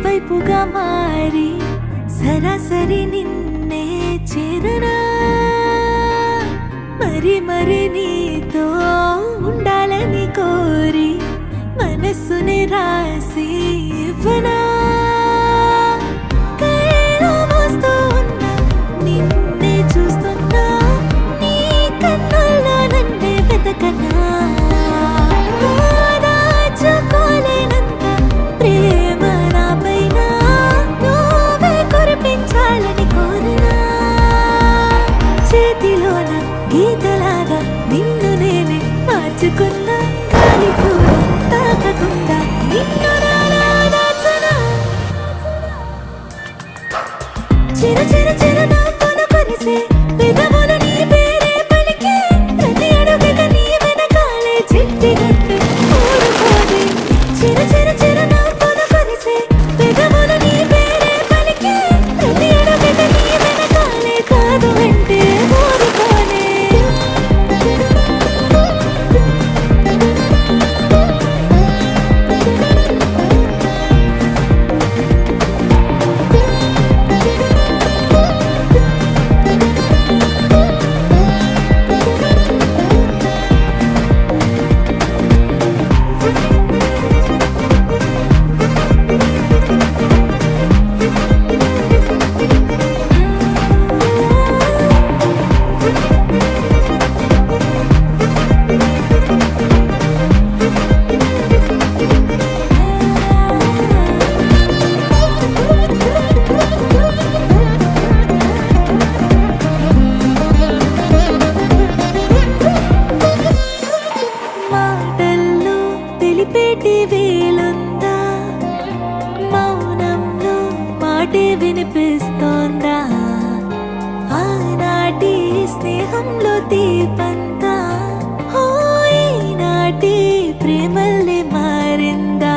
వైపుగా మారి సరాసరి నిన్నే చేరనా మరి మరి నీతో ఉండాలని కోరి మనసుని రాసి ఇవ్వనా కళ్ళలో మోస్తూ ఉన్నా నిన్నే చూస్తున్నా నీ కన్నుల్లో నన్నే వెతకనా దాచుకోలేనంత ప్రేమ చేతిలోన గీతలాగా నిన్ను నేనే మార్చుకున్నా గాలి కూడా తాకకుండా నిన్ను దాచనా చిరు చిరు చిరు నవ్వులు కురిసే పెదవులు నీ పేరే పలికే ప్రతి అడుగుగా నీ వెనకాలే చిట్టిగట్టు ఊరుకోదే చిరు చిరు చిరు నవ్వులు కురిసే పెదవులు నీ పేరే పలికే ప్రతి అడుగుగా నీ వెనకాలే కాదు అంటే తెలిపేటి వేలుందా మౌనంలో మాటే వినిపిస్తోందా ఆనాటి స్నేహంలో దీపంతా ఓ ఈనాటి ప్రేమల్ని మారిందా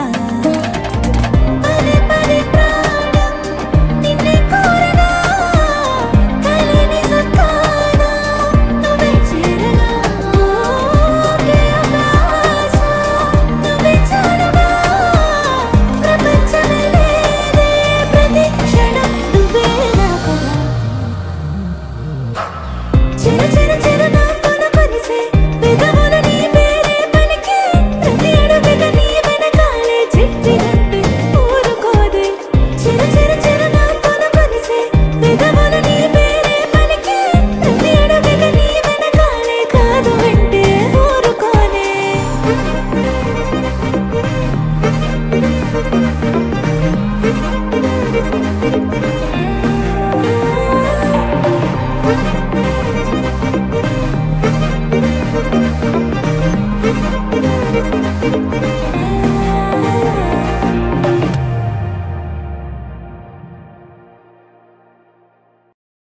చిరు చిరు